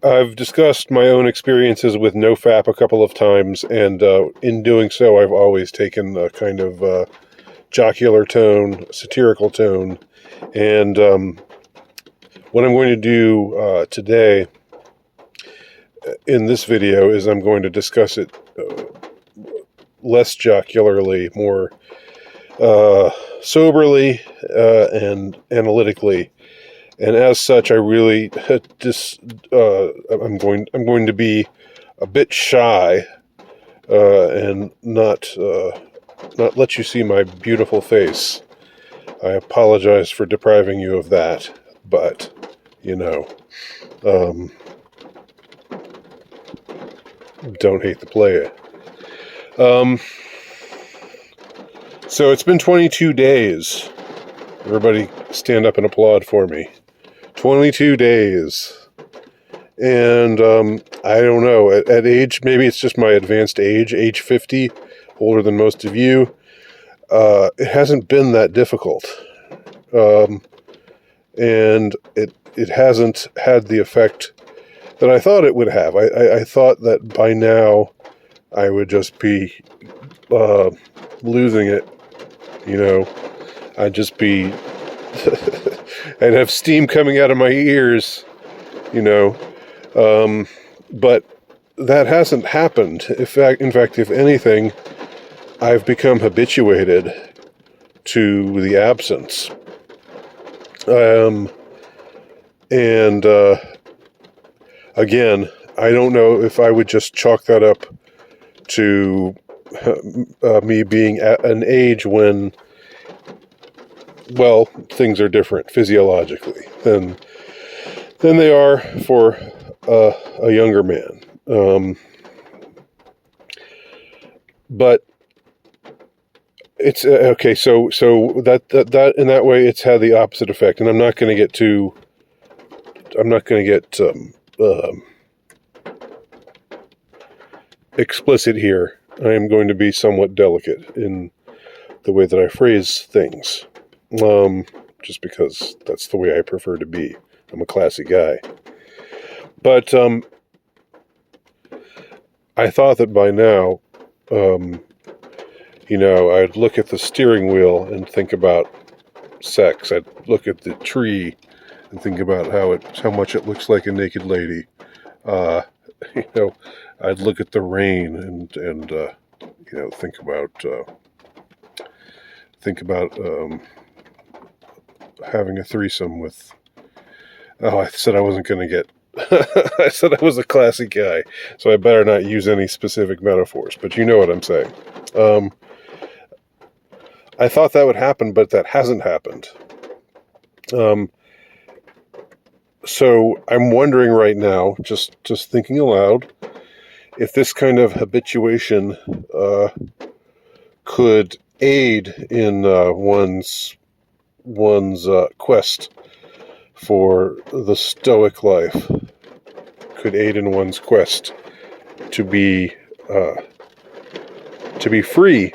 I've discussed my own experiences with NoFap a couple of times, and in doing so, I've always taken a kind of jocular tone, satirical tone. And what I'm going to do today in this video is I'm going to discuss it less jocularly, more soberly and analytically. And as such, I really I'm going to be a bit shy and not let you see my beautiful face. I apologize for depriving you of that, but don't hate the player. So it's been 22 days. Everybody stand up and applaud for me. 22 days. And I don't know, at age, maybe it's just my advanced age 50, older than most of you, it hasn't been that difficult. And it hasn't had the effect that I thought it would have. I thought that by now I would just be losing it, I'd just be I'd have steam coming out of my ears, but that hasn't happened. In fact, if anything, I've become habituated to the absence. And again, I don't know if I would just chalk that up to me being at an age when, well, things are different physiologically than they are for a younger man. But it's okay. So that in that way, it's had the opposite effect, and I'm not going to get explicit here. I am going to be somewhat delicate in the way that I phrase things. Just because that's the way I prefer to be. I'm a classy guy. But I thought that by now, I'd look at the steering wheel and think about sex. I'd look at the tree and think about how much it looks like a naked lady. I'd look at the rain and think about having a threesome with. Oh, I said I wasn't going to get. I said I was a classy guy, so I better not use any specific metaphors. But you know what I'm saying. I thought that would happen, but that hasn't happened. So I'm wondering right now, just thinking aloud, if this kind of habituation could aid in one's quest for the Stoic life, could aid in one's quest to be free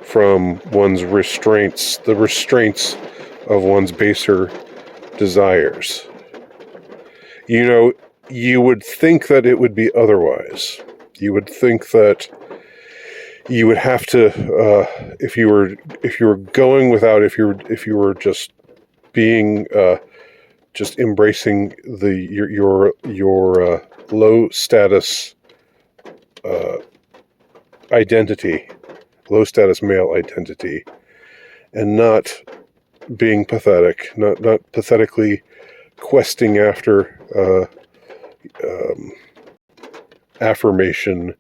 from one's restraints, the restraints of one's baser desires. You would think that it would be otherwise. You would think that you would have to, if you were going without, if you were just being, just embracing your low status identity, low status male identity, and not being pathetic, not pathetically questing after affirmation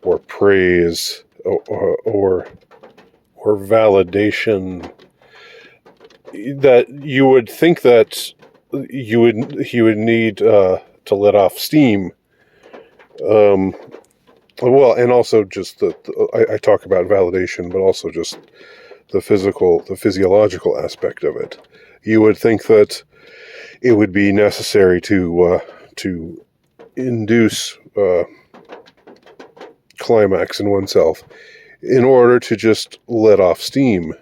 or praise or validation, that you would think that he would need to let off steam. Well, and also just I talk about validation, but also just the physiological aspect of it. You would think that it would be necessary to induce climax in oneself in order to just let off steam,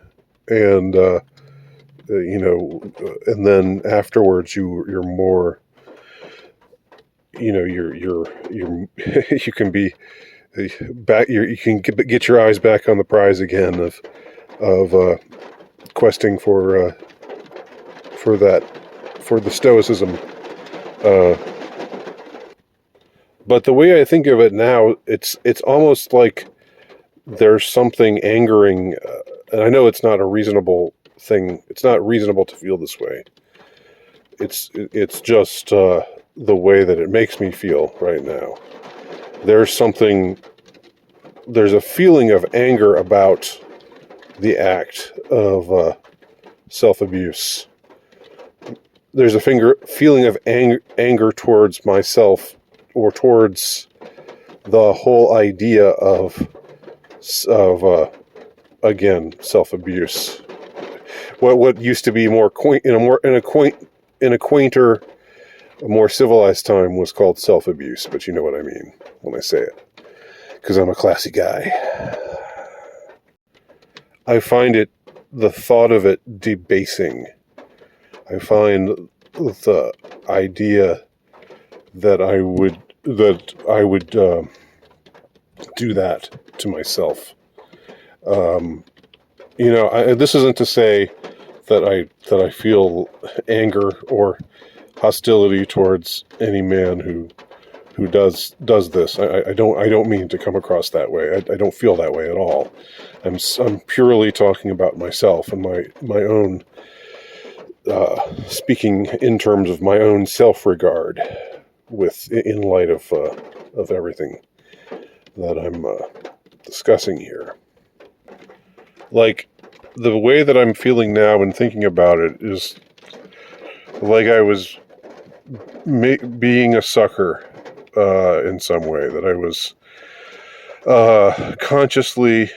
and and then afterwards you're more you're you can be back. You can get your eyes back on the prize again of questing for the stoicism. Uh, but the way I think of it now, it's almost like there's something angering, and I know it's not a reasonable thing. It's not reasonable to feel this way. It's just the way that it makes me feel right now. There's a feeling of anger about the act of self-abuse. There's a feeling of anger towards myself, or towards the whole idea of again, self-abuse. What used to be in a quainter, a more civilized time was called self-abuse, but you know what I mean when I say it, because I'm a classy guy. I find the thought of it debasing. I find the idea that I would do that to myself. This isn't to say that I feel anger or hostility towards any man who does this. I don't mean to come across that way. I don't feel that way at all. I'm purely talking about myself and my own, speaking in terms of my own self-regard, in light of everything that I'm discussing here. Like, the way that I'm feeling now and thinking about it is like I was being a sucker in some way, that I was consciously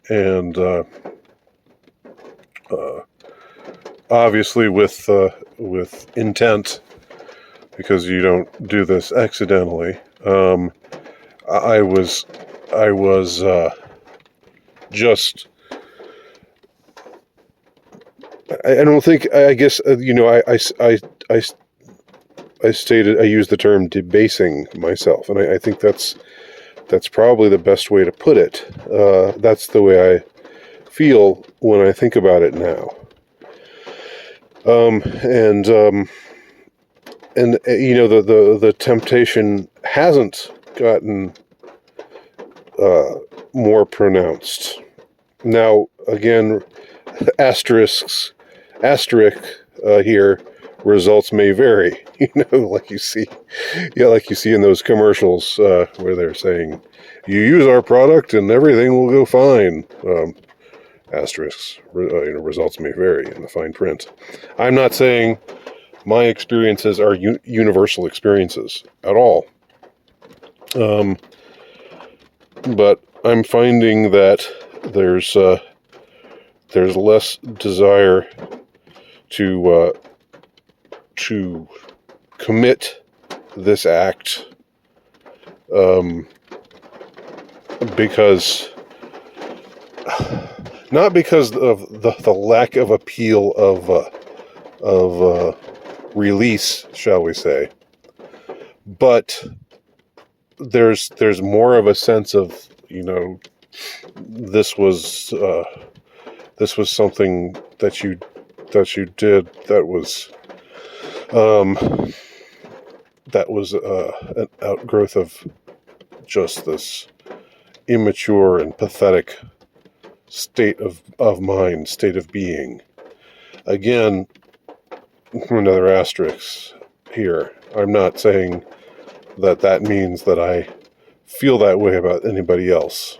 and obviously with intent, because you don't do this accidentally. I was just. I don't think. I guess I stated, I used the term debasing myself, and I think that's probably the best way to put it. That's the way I feel when I think about it now. The temptation hasn't gotten more pronounced. Now, again, asterisk here, results may vary. Like you see in those commercials where they're saying, "You use our product and everything will go fine." Asterisks, results may vary in the fine print. I'm not saying my experiences are universal experiences at all. But I'm finding that there's less desire to commit this act, because not because of the lack of appeal of release, shall we say, but there's more of a sense of, this was something that you did that was an outgrowth of just this immature and pathetic state of mind, state of being. Again, another asterisk here. I'm not saying that means that I feel that way about anybody else.